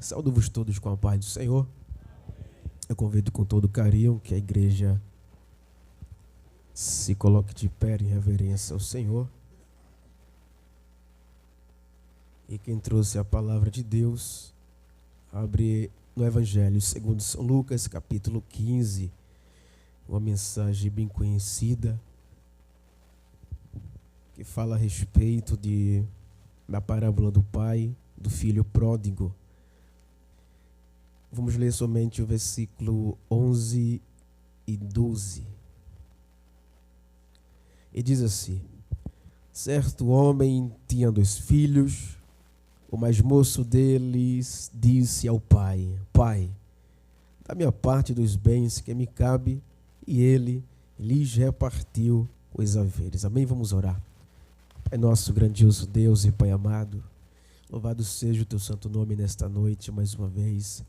Saúdo-vos todos com a paz do Senhor. Eu convido com todo carinho que a igreja se coloque de pé em reverência ao Senhor. E quem trouxe a palavra de Deus, abre no Evangelho segundo São Lucas, capítulo 15, uma mensagem bem conhecida, que fala a respeito da parábola do pai, do filho pródigo. Vamos ler somente o versículo 11 e 12. E diz assim: certo homem tinha 2 filhos. O mais moço deles disse ao pai: Pai, dá-me a parte dos bens que me cabe. E ele lhes repartiu os haveres. Amém? Vamos orar. Pai nosso grandioso Deus e Pai amado, louvado seja o teu santo nome nesta noite mais uma vez.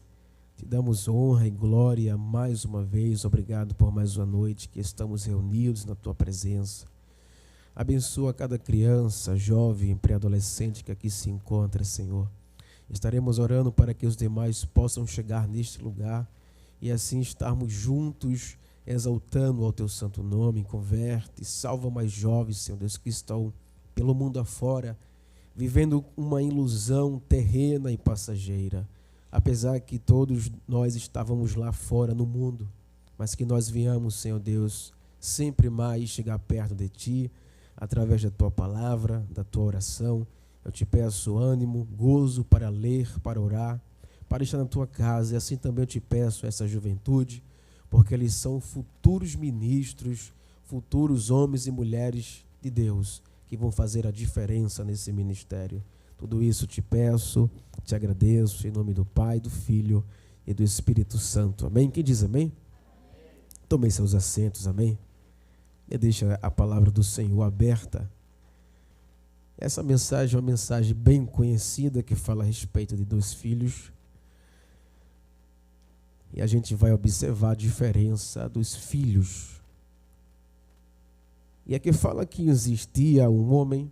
Te damos honra e glória mais uma vez. Obrigado por mais uma noite que estamos reunidos na tua presença. Abençoa cada criança, jovem, pré-adolescente que aqui se encontra, Senhor. Estaremos orando para que os demais possam chegar neste lugar e assim estarmos juntos, exaltando ao teu santo nome. Converte, salva mais jovens, Senhor Deus, que estão pelo mundo afora, vivendo uma ilusão terrena e passageira. Apesar que todos nós estávamos lá fora no mundo, mas que nós viemos, Senhor Deus, sempre mais chegar perto de Ti, através da Tua palavra, da Tua oração. Eu te peço ânimo, gozo para ler, para orar, para estar na Tua casa. E assim também eu te peço essa juventude, porque eles são futuros ministros, futuros homens e mulheres de Deus, que vão fazer a diferença nesse ministério. Tudo isso te peço, te agradeço, em nome do Pai, do Filho e do Espírito Santo. Amém? Quem diz amém? Tomem seus assentos, amém? E deixa a palavra do Senhor aberta. Essa mensagem é uma mensagem bem conhecida que fala a respeito de 2 filhos. E a gente vai observar a diferença dos filhos. E aqui fala que existia um homem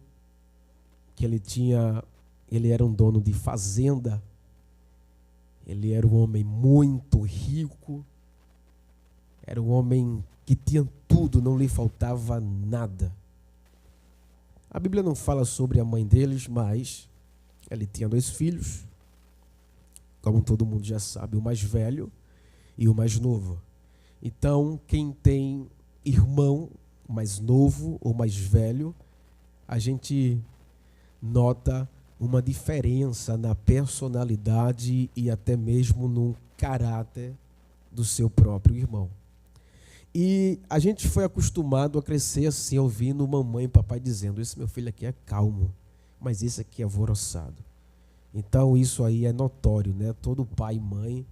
que ele era um dono de fazenda, ele era um homem muito rico, era um homem que tinha tudo, não lhe faltava nada. A Bíblia não fala sobre a mãe deles, mas ele tinha 2 filhos, como todo mundo já sabe, o mais velho e o mais novo. Então, quem tem irmão mais novo ou mais velho, a gente nota uma diferença na personalidade e até mesmo no caráter do seu próprio irmão. E a gente foi acostumado a crescer assim, ouvindo mamãe e papai dizendo: esse meu filho aqui é calmo, mas esse aqui é alvoroçado. Então isso aí é notório, né? Todo pai e mãe,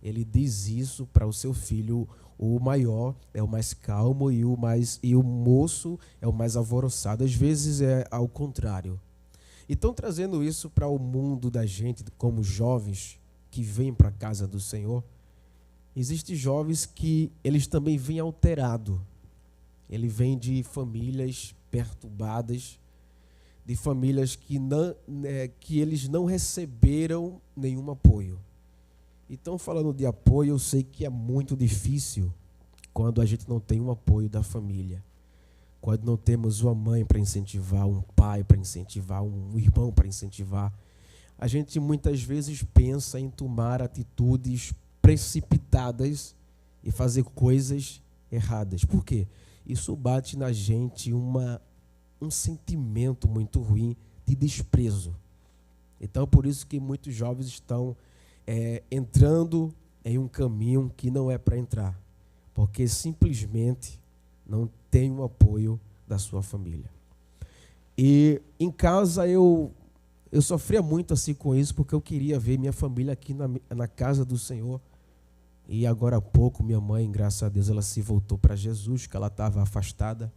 ele diz isso para o seu filho: o maior é o mais calmo e o moço é o mais alvoroçado. Às vezes é ao contrário. Então, trazendo isso para o mundo da gente, como jovens que vêm para a casa do Senhor, existem jovens que eles também vêm alterados. Ele vem de famílias perturbadas, de famílias que eles não receberam nenhum apoio. Então, falando de apoio, eu sei que é muito difícil quando a gente não tem um apoio da família. Quando não temos uma mãe para incentivar, um pai para incentivar, um irmão para incentivar, a gente muitas vezes pensa em tomar atitudes precipitadas e fazer coisas erradas. Por quê? Isso bate na gente um sentimento muito ruim de desprezo. Então, por isso que muitos jovens estão entrando em um caminho que não é para entrar, porque simplesmente não tem o apoio da sua família. E em casa eu sofria muito assim com isso, porque eu queria ver minha família aqui na casa do Senhor. E agora há pouco minha mãe, graças a Deus, ela se voltou para Jesus, que ela estava afastada.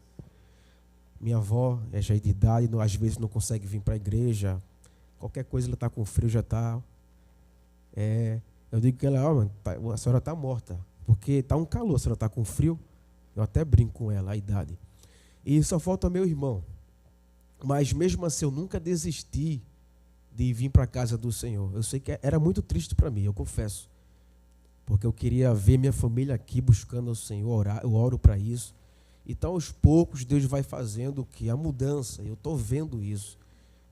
Minha avó é já de idade, às vezes não consegue vir para a igreja. Qualquer coisa ela está com frio, já está. Eu digo que ela, a senhora está morta, porque está um calor, a senhora está com frio. Eu até brinco com ela, a idade. E só falta meu irmão. Mas mesmo assim eu nunca desisti de vir para a casa do Senhor. Eu sei que era muito triste para mim, eu confesso. Porque eu queria ver minha família aqui buscando o Senhor, eu oro para isso. Então, aos poucos, Deus vai fazendo o que? A mudança. Eu estou vendo isso.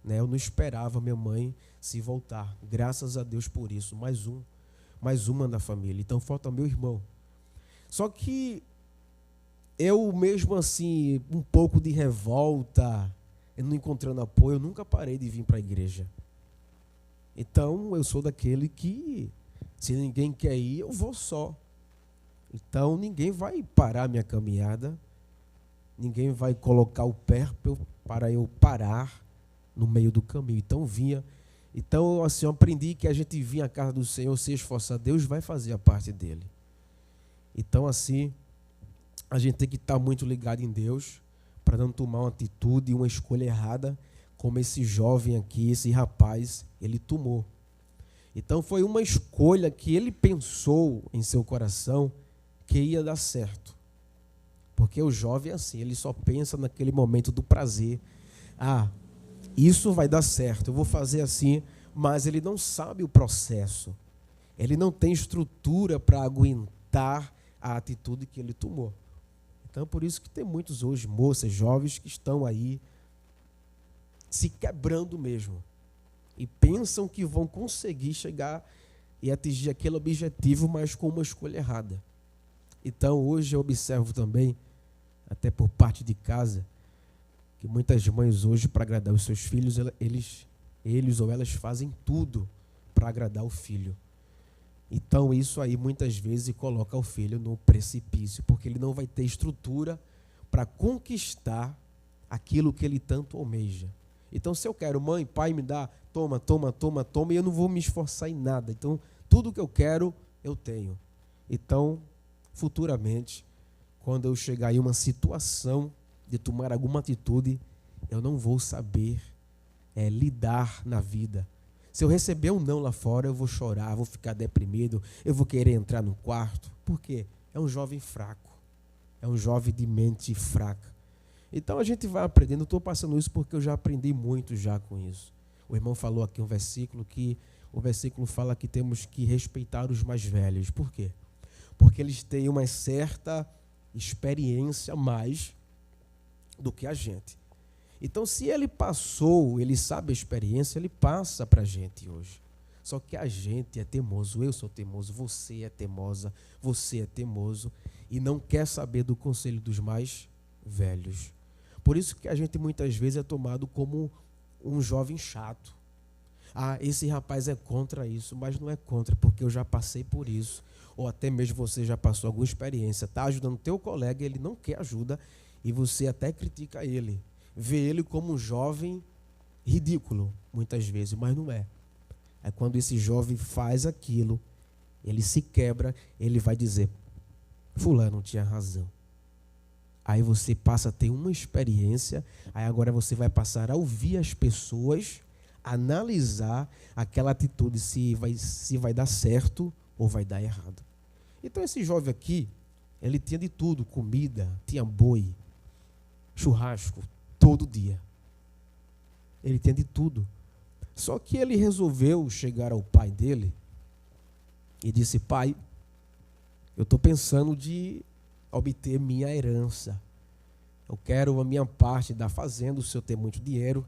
Né? Eu não esperava minha mãe se voltar. Graças a Deus por isso. Mais uma da família. Então, falta meu irmão. Só que eu mesmo assim, um pouco de revolta, eu não encontrando apoio, eu nunca parei de vir para a igreja. Então, eu sou daquele que, se ninguém quer ir, eu vou só. Então, ninguém vai parar minha caminhada. Ninguém vai colocar o pé para eu parar no meio do caminho. Então vinha. Então, assim, eu aprendi que a gente vinha à casa do Senhor, se esforçar, Deus vai fazer a parte dele. Então, assim, a gente tem que estar muito ligado em Deus para não tomar uma atitude, uma escolha errada, como esse jovem aqui, esse rapaz, ele tomou. Então, foi uma escolha que ele pensou em seu coração que ia dar certo. Porque o jovem é assim, ele só pensa naquele momento do prazer. Isso vai dar certo, eu vou fazer assim, mas ele não sabe o processo. Ele não tem estrutura para aguentar a atitude que ele tomou. Então, por isso que tem muitos hoje, moças, jovens, que estão aí se quebrando mesmo. E pensam que vão conseguir chegar e atingir aquele objetivo, mas com uma escolha errada. Então, hoje eu observo também, até por parte de casa, que muitas mães hoje, para agradar os seus filhos, eles ou elas fazem tudo para agradar o filho. Então, isso aí muitas vezes coloca o filho no precipício, porque ele não vai ter estrutura para conquistar aquilo que ele tanto almeja. Então, se eu quero, mãe, pai, me dá, toma, e eu não vou me esforçar em nada. Então, tudo que eu quero, eu tenho. Então, futuramente, quando eu chegar em uma situação de tomar alguma atitude, eu não vou saber lidar na vida. Se eu receber um não lá fora, eu vou chorar, vou ficar deprimido, eu vou querer entrar no quarto. Por quê? É um jovem fraco, é um jovem de mente fraca. Então a gente vai aprendendo, eu estou passando isso porque eu já aprendi muito já com isso. O irmão falou aqui um versículo que o versículo fala que temos que respeitar os mais velhos. Por quê? Porque eles têm uma certa experiência mais do que a gente. Então, se ele passou, ele sabe a experiência, ele passa para a gente hoje. Só que a gente é teimoso, eu sou teimoso, você é teimosa, você é teimoso e não quer saber do conselho dos mais velhos. Por isso que a gente muitas vezes é tomado como um jovem chato. Esse rapaz é contra isso, mas não é contra, porque eu já passei por isso. Ou até mesmo você já passou alguma experiência, está ajudando teu colega, ele não quer ajuda e você até critica ele. Vê ele como um jovem ridículo, muitas vezes, mas não é. É quando esse jovem faz aquilo, ele se quebra, ele vai dizer, fulano tinha razão. Aí você passa a ter uma experiência, aí agora você vai passar a ouvir as pessoas, analisar aquela atitude, se vai dar certo ou vai dar errado. Então esse jovem aqui, ele tinha de tudo, comida, tinha boi, churrasco, todo dia. Ele tinha de tudo. Só que ele resolveu chegar ao pai dele e disse, pai, eu estou pensando de obter minha herança. Eu quero a minha parte da fazenda, o senhor tem muito dinheiro,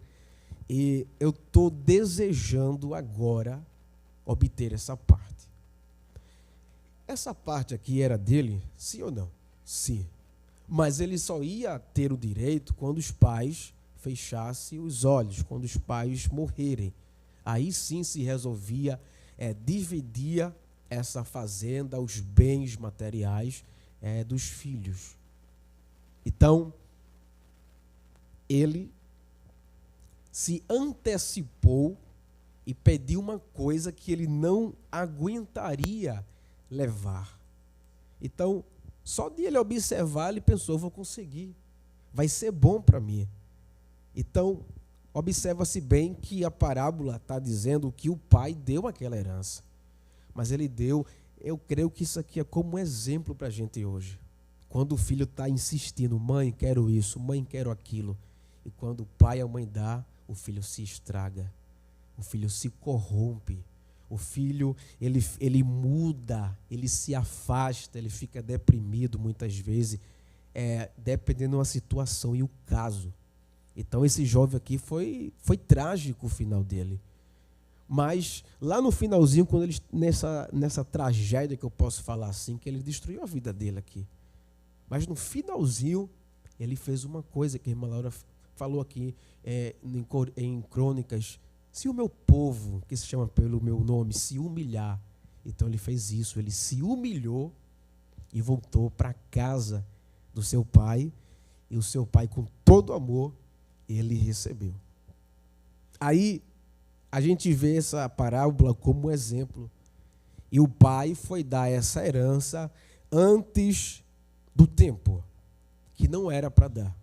e eu estou desejando agora obter essa parte. Essa parte aqui era dele, sim ou não? Sim. Mas ele só ia ter o direito quando os pais fechassem os olhos, quando os pais morrerem. Aí sim se resolvia, dividia essa fazenda, os bens materiais dos filhos. Então, ele se antecipou e pediu uma coisa que ele não aguentaria levar. Então, só de ele observar, ele pensou, vou conseguir, vai ser bom para mim. Então, observa-se bem que a parábola está dizendo que o pai deu aquela herança. Mas ele deu, eu creio que isso aqui é como um exemplo para a gente hoje. Quando o filho está insistindo, mãe, quero isso, mãe, quero aquilo. E quando o pai e a mãe dá, o filho se estraga. O filho se corrompe. O filho, ele muda, ele se afasta, ele fica deprimido muitas vezes, dependendo da situação e o caso. Então esse jovem aqui foi trágico o final dele. Mas lá no finalzinho, quando ele, nessa tragédia que eu posso falar assim, que ele destruiu a vida dele aqui. Mas no finalzinho, ele fez uma coisa que a irmã Laura falou aqui em Crônicas. Se o meu povo, que se chama pelo meu nome, se humilhar, então ele fez isso, ele se humilhou e voltou para a casa do seu pai, e o seu pai, com todo amor, ele recebeu. Aí, a gente vê essa parábola como um exemplo, e o pai foi dar essa herança antes do tempo, que não era para dar.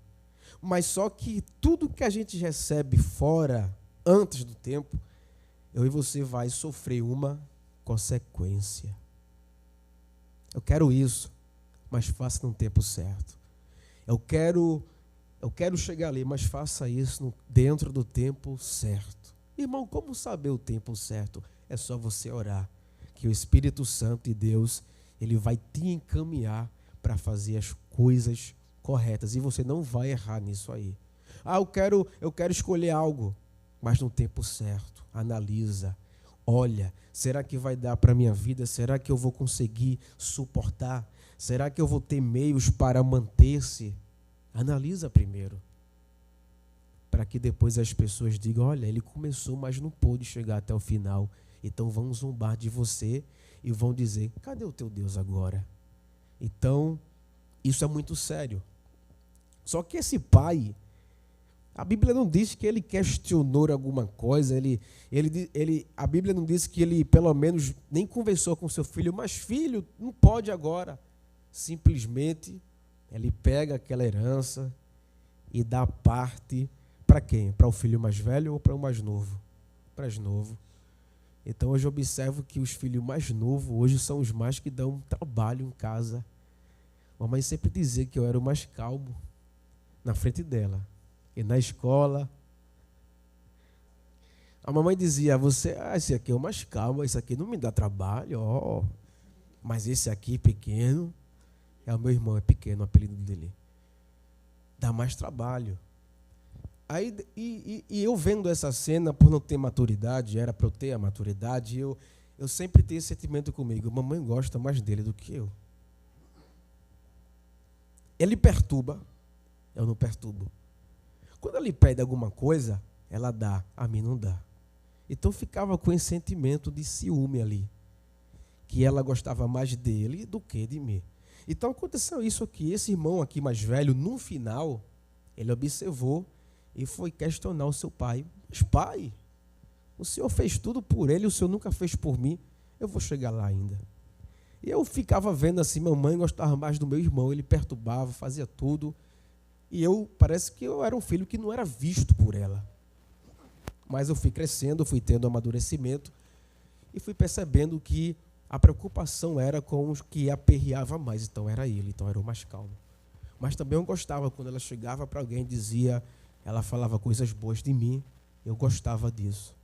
Mas só que tudo que a gente recebe fora, antes do tempo, eu e você vai sofrer uma consequência. Eu quero isso, mas faça no tempo certo. Eu quero chegar ali, mas faça isso dentro do tempo certo. Irmão, como saber o tempo certo? É só você orar, que o Espírito Santo de Deus, ele vai te encaminhar para fazer as coisas corretas, e você não vai errar nisso aí. Eu quero escolher algo, mas no tempo certo. Analisa, olha, será que vai dar para a minha vida? Será que eu vou conseguir suportar? Será que eu vou ter meios para manter-se? Analisa primeiro, para que depois as pessoas digam, olha, ele começou, mas não pôde chegar até o final, então vão zombar de você e vão dizer, cadê o teu Deus agora? Então, isso é muito sério. Só que esse pai, a Bíblia não diz que ele questionou alguma coisa, a Bíblia não diz que ele pelo menos nem conversou com seu filho, mas filho, não pode agora. Simplesmente ele pega aquela herança e dá parte para quem? Para o filho mais velho ou para o mais novo? Para os novos. Então hoje eu observo que os filhos mais novos hoje são os mais que dão trabalho em casa. Mamãe sempre dizia que eu era o mais calmo na frente dela. E na escola, a mamãe dizia, esse aqui é o mais calmo, esse aqui não me dá trabalho, mas esse aqui pequeno, o meu irmão é pequeno, o apelido dele, dá mais trabalho. Aí, e eu vendo essa cena, por não ter maturidade, era para eu ter a maturidade, eu sempre tenho esse sentimento comigo, mamãe gosta mais dele do que eu. Ele perturba, eu não perturbo. Quando ele pede alguma coisa, ela dá, a mim não dá. Então ficava com esse sentimento de ciúme ali, que ela gostava mais dele do que de mim. Então aconteceu isso aqui, esse irmão aqui mais velho, no final, ele observou e foi questionar o seu pai. Mas pai, o senhor fez tudo por ele, o senhor nunca fez por mim, eu vou chegar lá ainda. E eu ficava vendo assim, mamãe gostava mais do meu irmão, ele perturbava, fazia tudo. E parece que eu era um filho que não era visto por ela. Mas eu fui crescendo, fui tendo amadurecimento e fui percebendo que a preocupação era com os que aperreava mais. Então era ele, então era o mais calmo. Mas também eu gostava quando ela chegava para alguém e dizia, ela falava coisas boas de mim, eu gostava disso.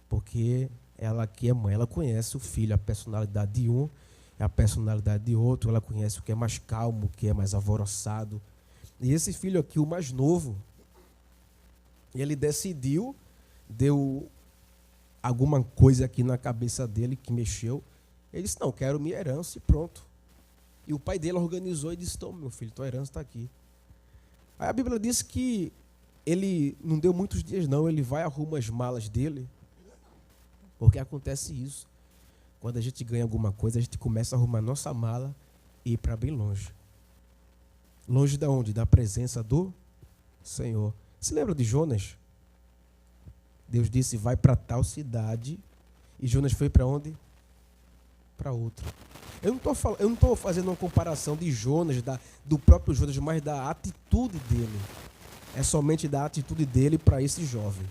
Porque ela que é mãe, ela conhece o filho, a personalidade de um, a personalidade de outro, ela conhece o que é mais calmo, o que é mais alvoroçado. E esse filho aqui, o mais novo, ele decidiu, deu alguma coisa aqui na cabeça dele que mexeu. Ele disse, não, quero minha herança e pronto. E o pai dele organizou e disse, toma meu filho, tua herança está aqui. Aí a Bíblia diz que ele não deu muitos dias não, ele vai arruma as malas dele, porque acontece isso. Quando a gente ganha alguma coisa, a gente começa a arrumar nossa mala e ir para bem longe. Longe de onde? Da presença do Senhor. Se lembra de Jonas? Deus disse, vai para tal cidade. E Jonas foi para onde? Para outra. Eu não estou fazendo uma comparação de Jonas, do próprio Jonas, mas da atitude dele. É somente da atitude dele para esse jovem.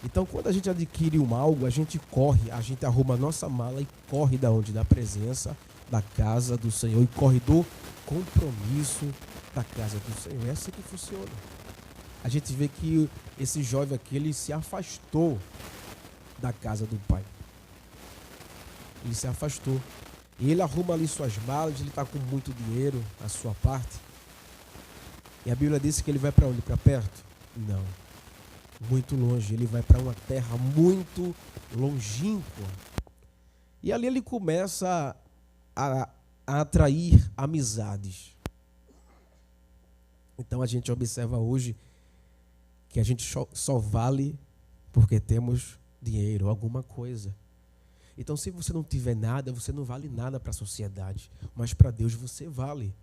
Então, quando a gente adquire algo, a gente corre, a gente arruma a nossa mala e corre da onde? Da presença, da casa do Senhor, e corre do compromisso da casa do Senhor. É assim que funciona. a gente vê que esse jovem aqui, ele se afastou da casa do pai. Ele se afastou. E ele arruma ali suas malas, ele está com muito dinheiro, a sua parte. E a Bíblia diz que ele vai para onde? Para perto? Não. Muito longe. Ele vai para uma terra muito longínqua. E ali ele começa a atrair amizades. Então a gente observa hoje que a gente só vale porque temos dinheiro, alguma coisa. Então, se você não tiver nada, você não vale nada para a sociedade. Mas para Deus você vale.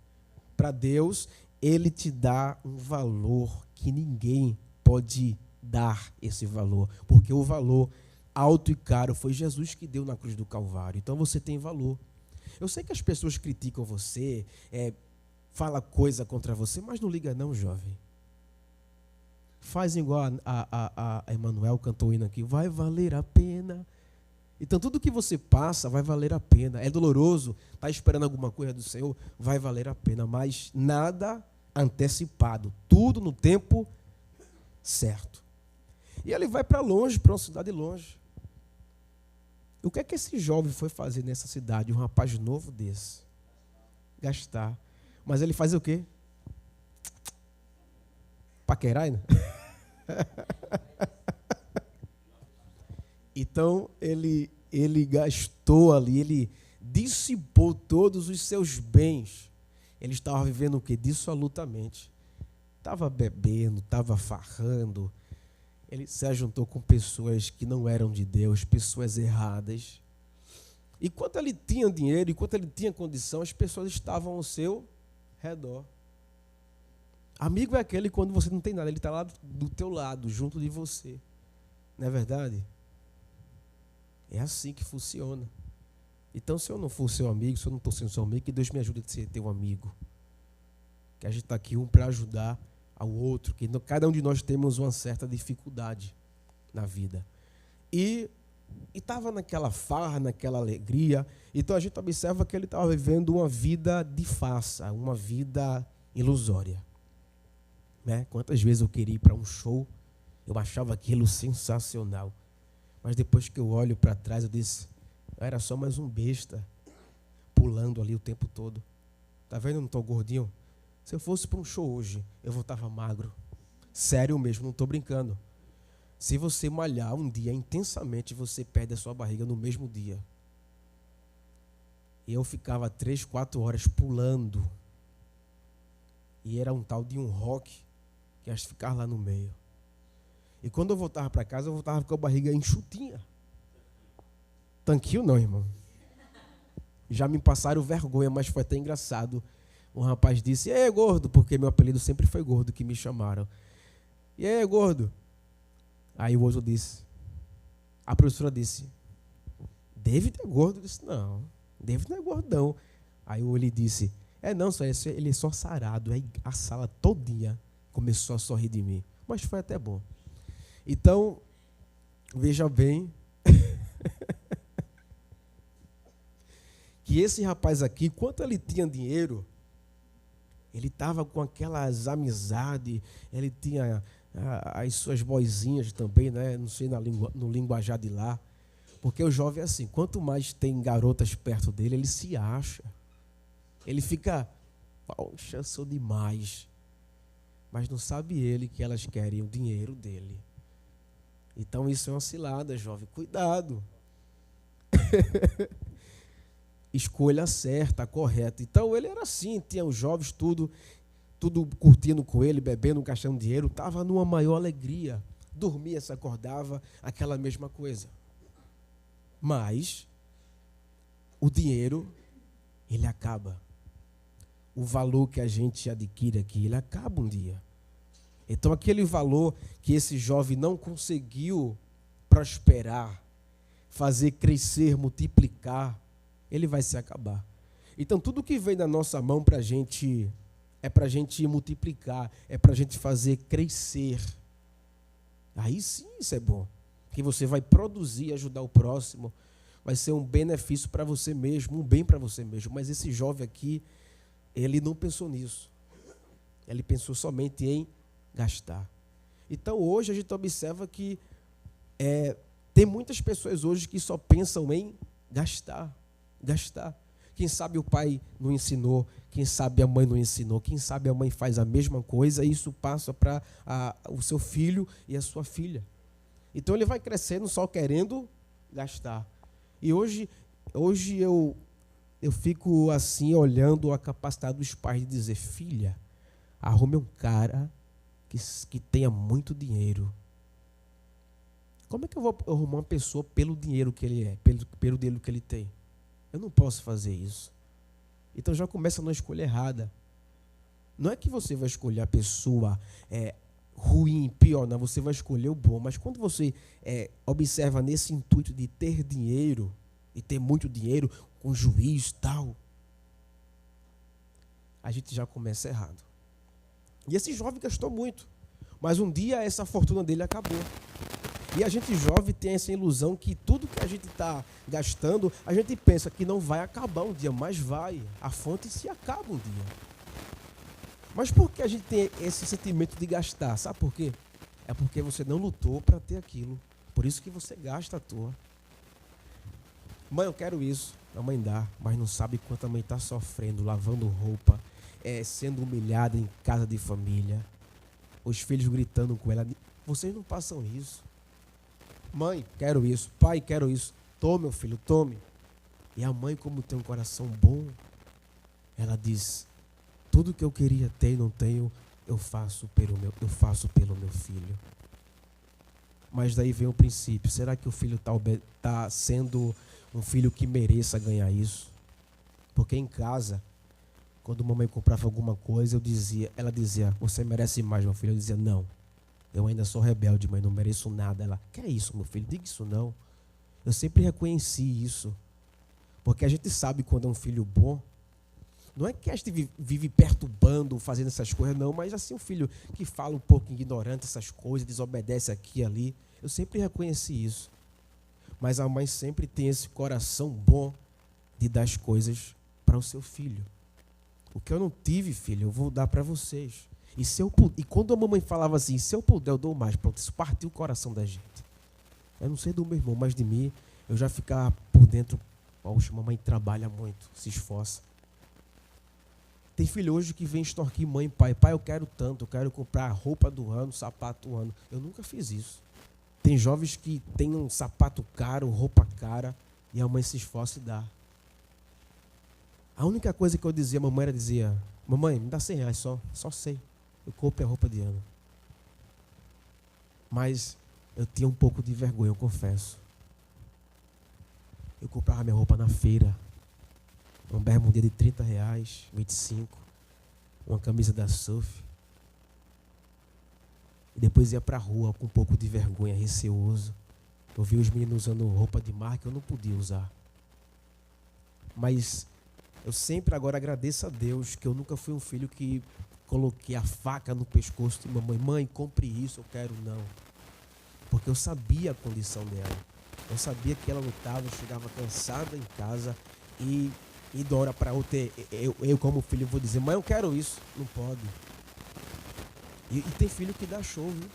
Para Deus, Ele te dá um valor que ninguém pode dar esse valor. Porque o valor alto e caro foi Jesus que deu na cruz do Calvário. Então você tem valor. Eu sei que as pessoas criticam você, fala coisa contra você, mas não liga não, jovem. Faz igual a Emanuel cantou o hino aqui, vai valer a pena. Então tudo que você passa vai valer a pena. É doloroso, está esperando alguma coisa do Senhor, vai valer a pena. Mas nada antecipado, tudo no tempo certo. E ele vai para longe, para uma cidade longe. O que é que esse jovem foi fazer nessa cidade, um rapaz novo desse? Gastar. Mas ele faz o quê? Paquerar, né? Então, ele gastou ali, ele dissipou todos os seus bens. Ele estava vivendo o quê? Dissolutamente. Estava bebendo, estava farrando. Ele se ajuntou com pessoas que não eram de Deus, pessoas erradas. E quando ele tinha dinheiro, enquanto ele tinha condição, as pessoas estavam ao seu redor. Amigo é aquele quando você não tem nada, ele está lá do teu lado, junto de você. Não é verdade? É assim que funciona. Então, se eu não for seu amigo, se eu não estou sendo seu amigo, que Deus me ajude a ser teu amigo. Que a gente está aqui um para ajudar ao outro, que cada um de nós temos uma certa dificuldade na vida. E estava naquela farra, naquela alegria. Então a gente observa que ele estava vivendo uma vida de farsa, uma vida ilusória. Né? Quantas vezes eu queria ir para um show, eu achava aquilo sensacional. Mas depois que eu olho para trás, eu disse, eu era só mais um besta, pulando ali o tempo todo. Tá vendo, eu não estou gordinho? Se eu fosse para um show hoje, eu voltava magro. Sério mesmo, não estou brincando. Se você malhar um dia intensamente, você perde a sua barriga no mesmo dia. E eu ficava 3, 4 horas pulando. E era um tal de um rock que acho que ficava lá no meio. E quando eu voltava para casa, eu voltava com a barriga enxutinha. Tanquinho não, irmão. Já me passaram vergonha, mas foi até engraçado. Um rapaz disse, e aí, gordo? Porque meu apelido sempre foi gordo, que me chamaram. E aí, gordo? Aí o outro disse, a professora disse, David é gordo? Eu disse, não, David não é gordo não. Aí ele disse, não, ele é só sarado. Aí a sala todinha começou a sorrir de mim. Mas foi até bom. Então, veja bem, que esse rapaz aqui, quanto ele tinha dinheiro, ele estava com aquelas amizades, ele tinha as suas boizinhas também, né? Não sei no linguajar de lá. Porque o jovem é assim, quanto mais tem garotas perto dele, ele se acha. Ele fica, poxa, eu sou demais. Mas não sabe ele que elas querem o dinheiro dele. Então isso é uma cilada, jovem. Cuidado. Escolha certa, correta. Então ele era assim, tinha os jovens tudo curtindo com ele, bebendo, gastando dinheiro, estava numa maior alegria. Dormia, se acordava, aquela mesma coisa. Mas o dinheiro, ele acaba. O valor que a gente adquire aqui, ele acaba um dia. Então aquele valor que esse jovem não conseguiu prosperar, fazer crescer, multiplicar, ele vai se acabar. Então tudo que vem da nossa mão para a gente é para a gente multiplicar, é para a gente fazer crescer. Aí sim isso é bom, que você vai produzir, ajudar o próximo, vai ser um benefício para você mesmo, um bem para você mesmo. Mas esse jovem aqui, ele não pensou nisso. Ele pensou somente em gastar. Então hoje a gente observa que tem muitas pessoas hoje que só pensam em gastar, gastar. Quem sabe o pai não ensinou, quem sabe a mãe não ensinou, quem sabe a mãe faz a mesma coisa e isso passa para o seu filho e a sua filha. Então ele vai crescendo só querendo gastar. E hoje eu fico assim olhando a capacidade dos pais de dizer: filha, arrume um cara que tenha muito dinheiro. Como é que eu vou arrumar uma pessoa pelo dinheiro que ele é, pelo dinheiro que ele tem? Eu não posso fazer isso. Então já começa numa escolha errada. Não é que você vai escolher a pessoa ruim, pior, não. Você vai escolher o bom. Mas quando você observa nesse intuito de ter dinheiro, e ter muito dinheiro, com juízo e tal, a gente já começa errado. E esse jovem gastou muito. Mas um dia essa fortuna dele acabou. E a gente jovem tem essa ilusão que tudo que a gente está gastando, a gente pensa que não vai acabar um dia, mas vai. A fonte se acaba um dia. Mas por que a gente tem esse sentimento de gastar? Sabe por quê? É porque você não lutou para ter aquilo. Por isso que você gasta à toa. Mãe, eu quero isso. A mãe dá, mas não sabe quanto a mãe está sofrendo, lavando roupa, sendo humilhada em casa de família. Os filhos gritando com ela. Vocês não passam isso. Mãe, quero isso. Pai, quero isso. Tome, meu filho, tome. E a mãe, como tem um coração bom, ela diz: tudo que eu queria ter e não tenho, eu faço pelo meu filho. Mas daí vem o princípio: será que o filho está sendo um filho que mereça ganhar isso? Porque em casa, quando a mamãe comprava alguma coisa, ela dizia: você merece mais, meu filho. Eu dizia: não, eu ainda sou rebelde, mãe, não mereço nada. Ela: que é isso, meu filho? Diga isso não. Eu sempre reconheci isso. Porque a gente sabe quando é um filho bom. Não é que a gente vive perturbando, fazendo essas coisas, não, mas assim um filho que fala um pouco ignorante essas coisas, desobedece aqui e ali. Eu sempre reconheci isso. Mas a mãe sempre tem esse coração bom de dar as coisas para o seu filho. O que eu não tive, filho, eu vou dar para vocês. E quando a mamãe falava assim: se eu puder, eu dou mais. Pronto, isso partiu o coração da gente. Eu não sei do meu irmão, mas de mim, eu já ficava por dentro: poxa, mamãe trabalha muito, se esforça. Tem filho hoje que vem extorquir mãe e pai. Pai, eu quero tanto, eu quero comprar a roupa do ano, sapato do ano. Eu nunca fiz isso. Tem jovens que têm um sapato caro, roupa cara, e a mãe se esforça e dá. A única coisa que eu dizia, a mamãe dizia: mamãe, me dá R$100 só 100. Eu compro a roupa de ano. Mas eu tinha um pouco de vergonha, eu confesso. Eu comprava minha roupa na feira. Uma bermudinha de R$30, 25, uma camisa da Surf. E depois ia para a rua com um pouco de vergonha, receoso. Eu via os meninos usando roupa de marca, eu não podia usar. Mas eu sempre agora agradeço a Deus que eu nunca fui um filho que coloquei a faca no pescoço de mamãe. Mãe, compre isso, eu quero não. Porque eu sabia a condição dela. Eu sabia que ela lutava, chegava cansada em casa e de uma hora para outra, eu como filho vou dizer: mãe, eu quero isso. Não pode. E tem filho que dá show, viu?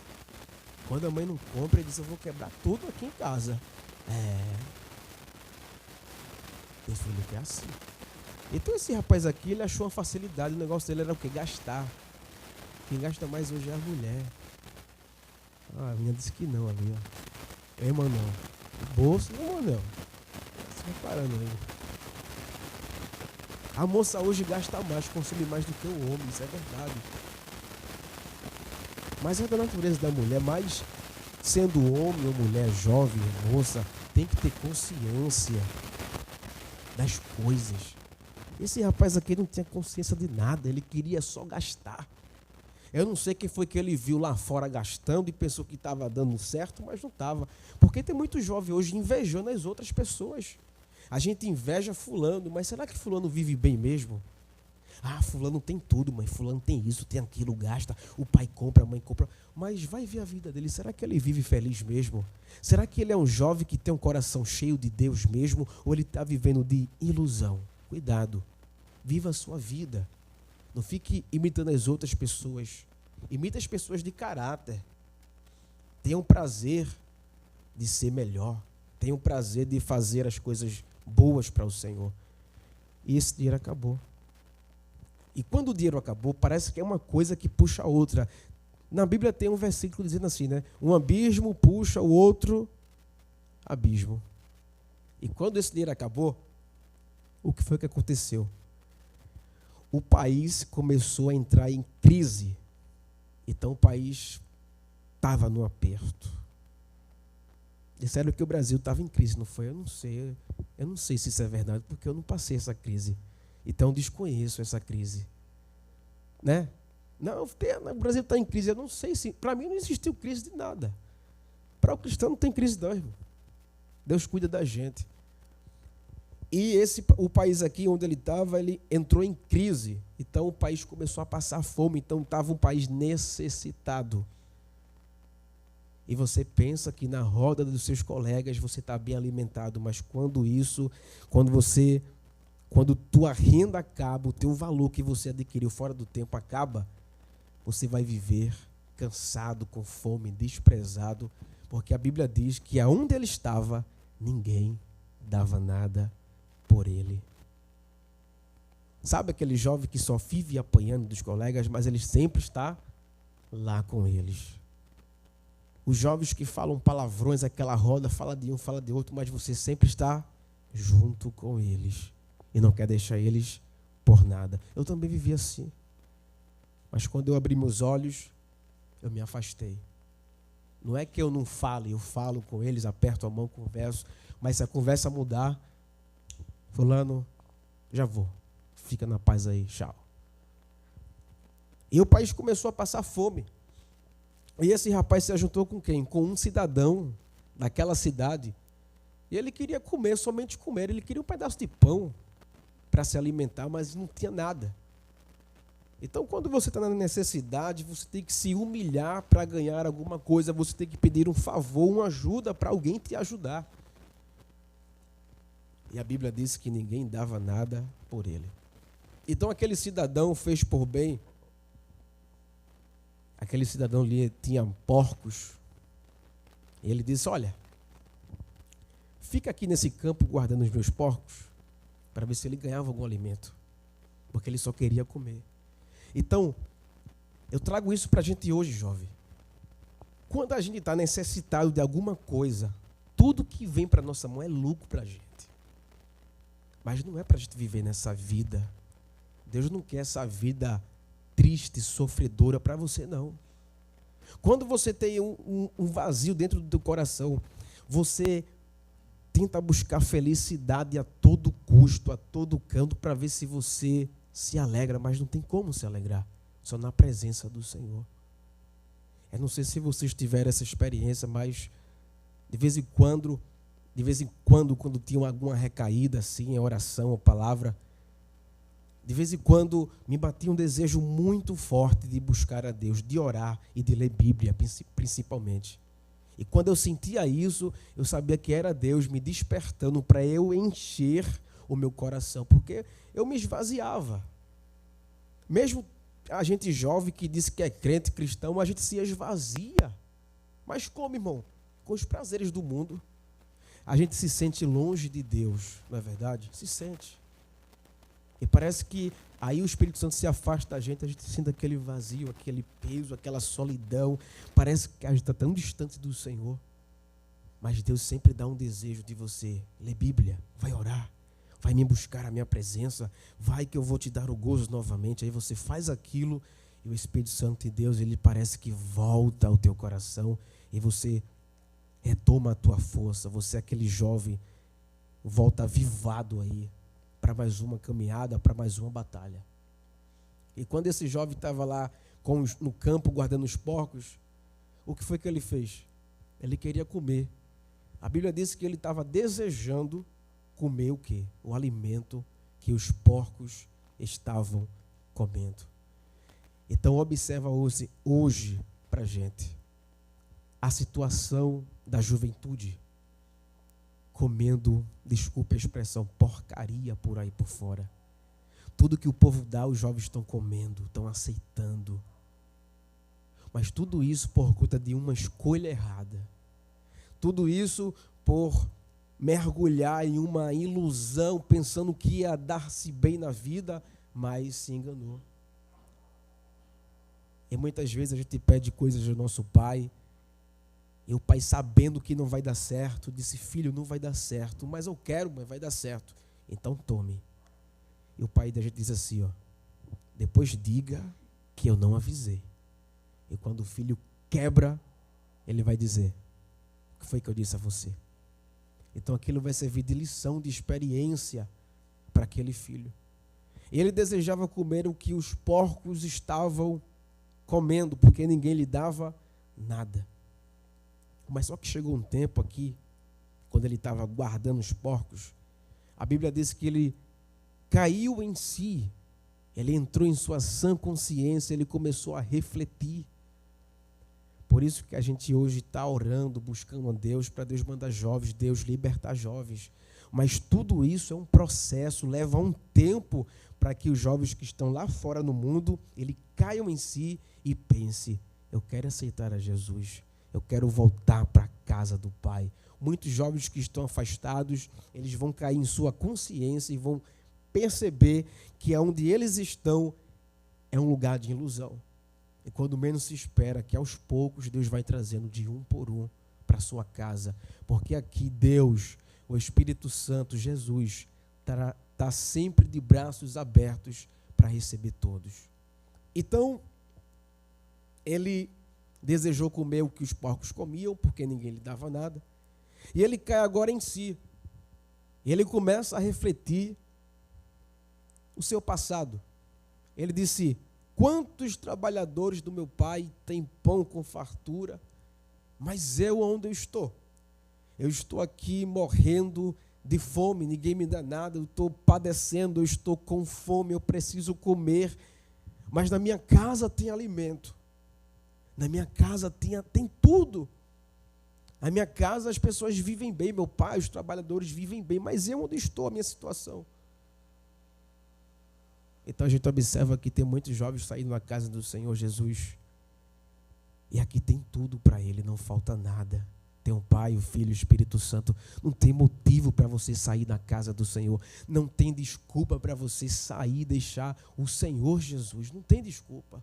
Quando a mãe não compra, ele diz: eu vou quebrar tudo aqui em casa. Tem filho que é assim. Então esse rapaz aqui, ele achou uma facilidade. O negócio dele era o quê? Gastar. Quem gasta mais hoje é a mulher. A menina disse que não ali, ó. Ei, mano, o bolso, não, mano. Se reparando aí. A moça hoje gasta mais, consome mais do que o homem, isso é verdade. Mas é da natureza da mulher, mas sendo homem ou mulher, jovem, moça, tem que ter consciência das coisas. Esse rapaz aqui não tinha consciência de nada, ele queria só gastar. Eu não sei quem foi que ele viu lá fora gastando e pensou que estava dando certo, mas não estava. Porque tem muito jovem hoje invejando as outras pessoas. A gente inveja fulano, mas será que fulano vive bem mesmo? Ah, fulano tem tudo, mãe, fulano tem isso, tem aquilo, gasta, o pai compra, a mãe compra. Mas vai ver a vida dele, será que ele vive feliz mesmo? Será que ele é um jovem que tem um coração cheio de Deus mesmo? Ou ele está vivendo de ilusão? Cuidado, viva a sua vida. Não fique imitando as outras pessoas. Imita as pessoas de caráter. tenham prazer de ser melhor, tenham prazer de fazer as coisas boas para o Senhor. E esse dinheiro acabou. E quando o dinheiro acabou, parece que é uma coisa que puxa a outra. Na Bíblia tem um versículo dizendo assim, né? Um abismo puxa o outro abismo. E quando esse dinheiro acabou, o que foi que aconteceu? O país começou a entrar em crise. Então o país estava no aperto. Disseram que o Brasil estava em crise, não foi? Eu não sei se isso é verdade, porque eu não passei essa crise. Então desconheço essa crise. Né? Não, o Brasil está em crise, eu não sei se... Para mim não existiu crise de nada. Para o cristão não tem crise não, irmão. Deus cuida da gente. E o país aqui onde ele estava, ele entrou em crise. Então o país começou a passar fome. Então estava um país necessitado. E você pensa que na roda dos seus colegas você está bem alimentado. Mas quando tua renda acaba, o teu valor que você adquiriu fora do tempo acaba, você vai viver cansado, com fome, desprezado. Porque a Bíblia diz que aonde ele estava, ninguém dava nada por ele. Sabe aquele jovem que só vive apanhando dos colegas, mas ele sempre está lá com eles. Os jovens que falam palavrões, aquela roda, fala de um, fala de outro, mas você sempre está junto com eles. E não quer deixar eles por nada. Eu também vivi assim. Mas quando eu abri meus olhos, eu me afastei. Não é que eu não fale, eu falo com eles, aperto a mão, converso. Mas se a conversa mudar, fulano, já vou. Fica na paz aí, tchau. E o país começou a passar fome. E esse rapaz se ajuntou com quem? Com um cidadão daquela cidade. E ele queria comer, somente comer. Ele queria um pedaço de pão para se alimentar, mas não tinha nada. Então, quando você está na necessidade, você tem que se humilhar para ganhar alguma coisa. Você tem que pedir um favor, uma ajuda para alguém te ajudar. E a Bíblia diz que ninguém dava nada por ele. Então, aquele cidadão fez por bem. Aquele cidadão ali tinha porcos. E ele disse, olha, fica aqui nesse campo guardando os meus porcos, para ver se ele ganhava algum alimento. Porque ele só queria comer. Então, eu trago isso para a gente hoje, jovem. Quando a gente está necessitado de alguma coisa, tudo que vem para a nossa mão é lucro para a gente. Mas não é para a gente viver nessa vida. Deus não quer essa vida triste, sofredora para você, não. Quando você tem um vazio dentro do teu coração, você tenta buscar felicidade a todo custo, a todo canto, para ver se você se alegra, mas não tem como se alegrar, só na presença do Senhor. Eu não sei se vocês tiveram essa experiência, mas de vez em quando, quando tinham alguma recaída assim, em oração ou palavra, de vez em quando me batia um desejo muito forte de buscar a Deus, de orar e de ler Bíblia, principalmente. E quando eu sentia isso, eu sabia que era Deus me despertando para eu encher o meu coração, porque eu me esvaziava. Mesmo a gente jovem que diz que é crente, cristão, a gente se esvazia. Mas como, irmão? Com os prazeres do mundo. A gente se sente longe de Deus, não é verdade? Se sente. E parece que aí o Espírito Santo se afasta da gente, a gente sente aquele vazio, aquele peso, aquela solidão. Parece que a gente está tão distante do Senhor. Mas Deus sempre dá um desejo de você ler Bíblia, vai orar, vai me buscar a minha presença, vai que eu vou te dar o gozo novamente. Aí você faz aquilo e o Espírito Santo de Deus, ele parece que volta ao teu coração e você retoma a tua força. Você, aquele jovem, volta avivado aí para mais uma caminhada, para mais uma batalha. E quando esse jovem estava lá no campo guardando os porcos, o que foi que ele fez? Ele queria comer. A Bíblia diz que ele estava desejando comer o quê? O alimento que os porcos estavam comendo. Então observa hoje para a gente a situação da juventude comendo, desculpa a expressão, porcaria por aí por fora. Tudo que o povo dá, os jovens estão comendo, estão aceitando. Mas tudo isso por conta de uma escolha errada. Tudo isso por mergulhar em uma ilusão, pensando que ia dar-se bem na vida, mas se enganou. E muitas vezes a gente pede coisas do nosso pai, e o pai, sabendo que não vai dar certo, disse: filho, não vai dar certo, mas eu quero, mas vai dar certo. Então tome. E o pai da gente diz assim, depois diga que eu não avisei. E quando o filho quebra, ele vai dizer: o que foi que eu disse a você? Então aquilo vai servir de lição, de experiência para aquele filho. E ele desejava comer o que os porcos estavam comendo, porque ninguém lhe dava nada. Mas só que chegou um tempo aqui, quando ele estava guardando os porcos, a Bíblia diz que ele caiu em si, ele entrou em sua sã consciência, ele começou a refletir. Por isso que a gente hoje está orando, buscando a Deus, para Deus mandar jovens, Deus libertar jovens. Mas tudo isso é um processo, leva um tempo para que os jovens que estão lá fora no mundo, eles caiam em si e pensem: eu quero aceitar a Jesus, eu quero voltar para a casa do Pai. Muitos jovens que estão afastados, eles vão cair em sua consciência e vão perceber que onde eles estão é um lugar de ilusão. E quando menos se espera, que aos poucos Deus vai trazendo de um por um para a sua casa. Porque aqui Deus, o Espírito Santo, Jesus, está sempre de braços abertos para receber todos. Então, ele desejou comer o que os porcos comiam, porque ninguém lhe dava nada. E ele cai agora em si. E ele começa a refletir o seu passado. Ele disse: quantos trabalhadores do meu pai têm pão com fartura, mas eu onde eu estou? Eu estou aqui morrendo de fome, ninguém me dá nada, eu estou padecendo, eu estou com fome, eu preciso comer, mas na minha casa tem alimento, na minha casa tem tudo. Na minha casa as pessoas vivem bem, meu pai, os trabalhadores vivem bem, mas eu onde estou, a minha situação? Então a gente observa que tem muitos jovens saindo na casa do Senhor Jesus, e aqui tem tudo para ele, não falta nada. Tem o Pai, o Filho, o Espírito Santo. Não tem motivo para você sair da casa do Senhor. Não tem desculpa para você sair e deixar o Senhor Jesus. Não tem desculpa.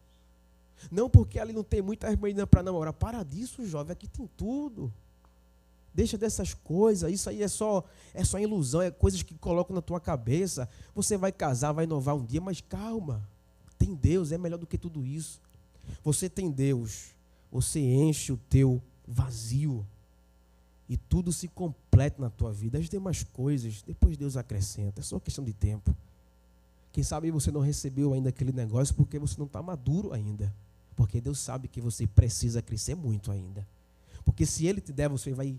Não porque ali não tem muita menina para namorar. Para disso, jovem, aqui tem tudo. Deixa dessas coisas, isso aí é só ilusão, é coisas que colocam na tua cabeça. Você vai casar, vai inovar um dia, mas calma. Tem Deus, é melhor do que tudo isso. Você tem Deus, você enche o teu vazio e tudo se completa na tua vida. As demais coisas, depois Deus acrescenta, é só questão de tempo. Quem sabe você não recebeu ainda aquele negócio porque você não está maduro ainda. Porque Deus sabe que você precisa crescer muito ainda. Porque se Ele te der, você vai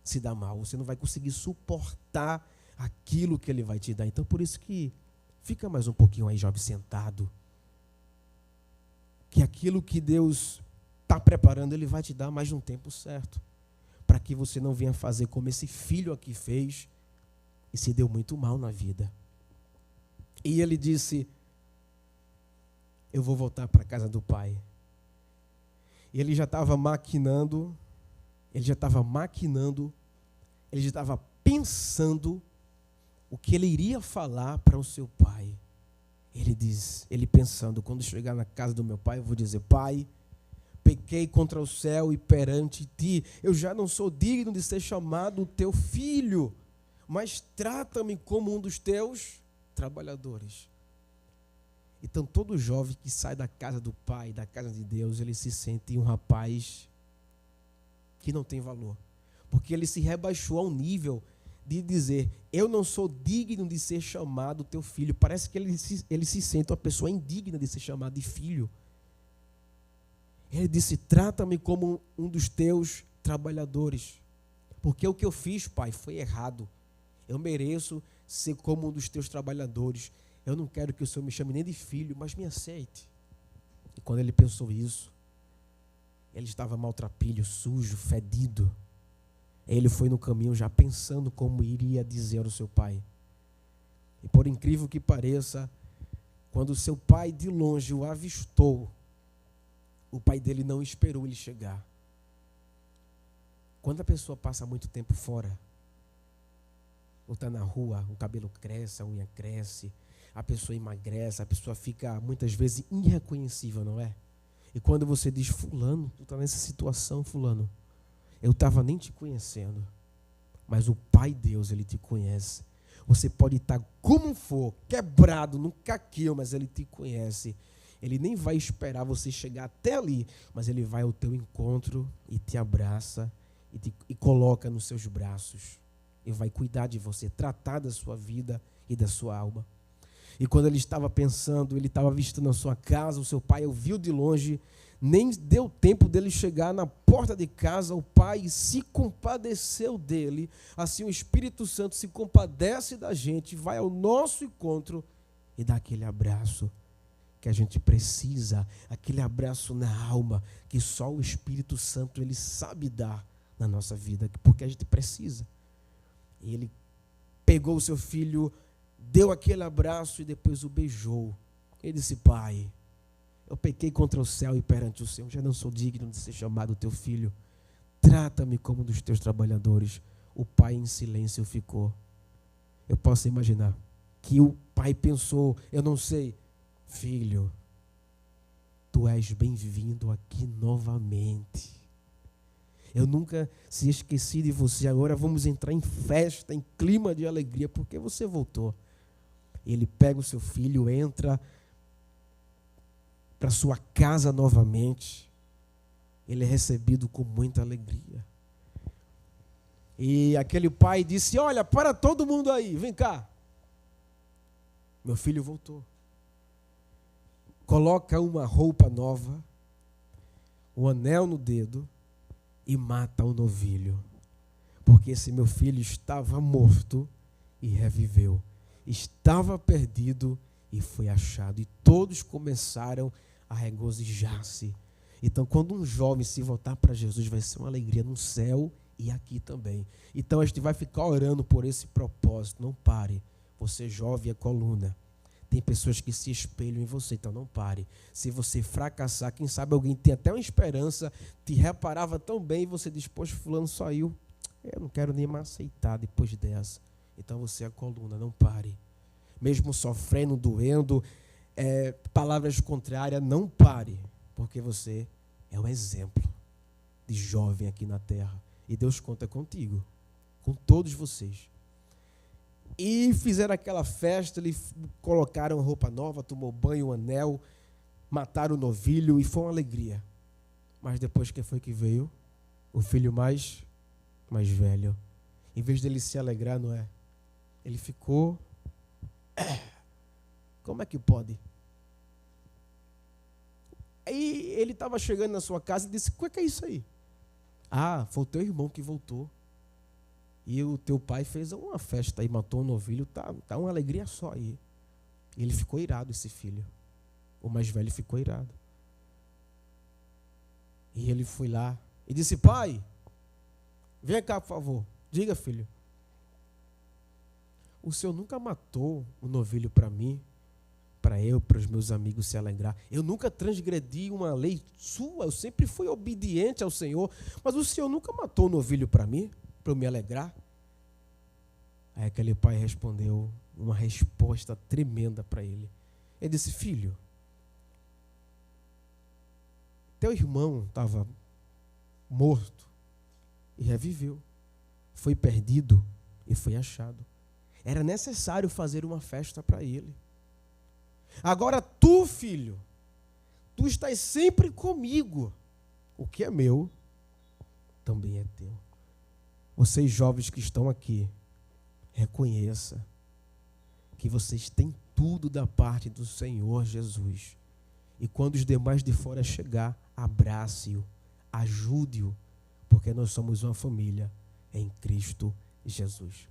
se dar mal. Você não vai conseguir suportar aquilo que Ele vai te dar. Então, por isso que fica mais um pouquinho aí, jovem, sentado. Que aquilo que Deus está preparando, Ele vai te dar mais um tempo certo. Para que você não venha fazer como esse filho aqui fez e se deu muito mal na vida. E ele disse: eu vou voltar para a casa do pai. E ele já estava maquinando, ele já estava pensando o que ele iria falar para o seu pai. Ele pensando: quando chegar na casa do meu pai, eu vou dizer: pai, pequei contra o céu e perante ti, eu já não sou digno de ser chamado teu filho, mas trata-me como um dos teus trabalhadores. Então todo jovem que sai da casa do pai, da casa de Deus, ele se sente um rapaz que não tem valor, porque ele se rebaixou ao nível de dizer: eu não sou digno de ser chamado teu filho. Parece que ele se sente uma pessoa indigna de ser chamado de filho. Ele disse: trata-me como um dos teus trabalhadores, porque o que eu fiz, pai, foi errado. Eu mereço ser como um dos teus trabalhadores. Eu não quero que o Senhor me chame nem de filho, mas me aceite. E quando ele pensou isso, ele estava maltrapilho, sujo, fedido. Ele foi no caminho já pensando como iria dizer ao seu pai. E por incrível que pareça, quando o seu pai de longe o avistou, O pai dele não esperou ele chegar. Quando a pessoa passa muito tempo fora, ou está na rua, o cabelo cresce, a unha cresce, a pessoa emagrece, a pessoa fica muitas vezes irreconhecível, não é? E quando você diz, fulano, tu está nessa situação, fulano, eu estava nem te conhecendo, mas o Pai Deus, Ele te conhece. Você pode estar como for, quebrado, num caquinho, mas Ele te conhece. Ele nem vai esperar você chegar até ali, mas Ele vai ao teu encontro e te abraça e coloca nos seus braços. Ele vai cuidar de você, tratar da sua vida e da sua alma. E quando ele estava pensando, ele estava visitando a sua casa, o seu pai o viu de longe, nem deu tempo dele chegar na porta de casa, o pai se compadeceu dele. Assim o Espírito Santo se compadece da gente, vai ao nosso encontro e dá aquele abraço que a gente precisa, aquele abraço na alma, que só o Espírito Santo ele sabe dar na nossa vida, porque a gente precisa. E ele pegou o seu filho, deu aquele abraço e depois o beijou. Ele disse, pai, eu pequei contra o céu e perante o Senhor, já não sou digno de ser chamado teu filho. Trata-me como um dos teus trabalhadores. O pai em silêncio ficou. Eu posso imaginar que o pai pensou, eu não sei, filho, tu és bem-vindo aqui novamente. Eu nunca se esqueci de você. Agora vamos entrar em festa, em clima de alegria, porque você voltou. Ele pega o seu filho, entra para sua casa novamente. Ele é recebido com muita alegria. E aquele pai disse, olha, para todo mundo aí, vem cá. Meu filho voltou. Coloca uma roupa nova, um anel no dedo, e mata o novilho, porque esse meu filho estava morto e reviveu, estava perdido e foi achado, e todos começaram a regozijar-se. Então, quando um jovem se voltar para Jesus, vai ser uma alegria no céu e aqui também. Então, a gente vai ficar orando por esse propósito. Não pare, você jovem é coluna. Tem pessoas que se espelham em você, então não pare. Se você fracassar, quem sabe alguém tem até uma esperança, te reparava tão bem e você diz, poxa, fulano saiu, eu não quero nem mais aceitar depois dessa. Então você é a coluna, não pare. Mesmo sofrendo, doendo, palavras contrárias, não pare, porque você é um exemplo de jovem aqui na terra. E Deus conta contigo, com todos vocês. E fizeram aquela festa, eles colocaram roupa nova, tomou banho, um anel, mataram o novilho e foi uma alegria. Mas depois quem foi que veio? O filho mais velho. Em vez dele se alegrar, não é? Ele ficou... Como é que pode? Aí ele estava chegando na sua casa e disse, o que é isso aí? Ah, foi o teu irmão que voltou. E o teu pai fez uma festa e matou um novilho, tá uma alegria só aí. E ele ficou irado, esse filho. O mais velho ficou irado. E ele foi lá e disse, pai, vem cá, por favor. Diga, filho. O senhor nunca matou um novilho para mim, para eu, para os meus amigos se alegrar. Eu nunca transgredi uma lei sua, eu sempre fui obediente ao Senhor. Mas o senhor nunca matou um novilho para mim? Para eu me alegrar? Aí aquele pai respondeu uma resposta tremenda para ele. Ele disse, filho, teu irmão estava morto e reviveu. Foi perdido e foi achado. Era necessário fazer uma festa para ele. Agora tu, filho, tu estás sempre comigo. O que é meu também é teu. Vocês jovens que estão aqui, reconheça que vocês têm tudo da parte do Senhor Jesus. E quando os demais de fora chegar, abrace-o, ajude-o, porque nós somos uma família em Cristo Jesus.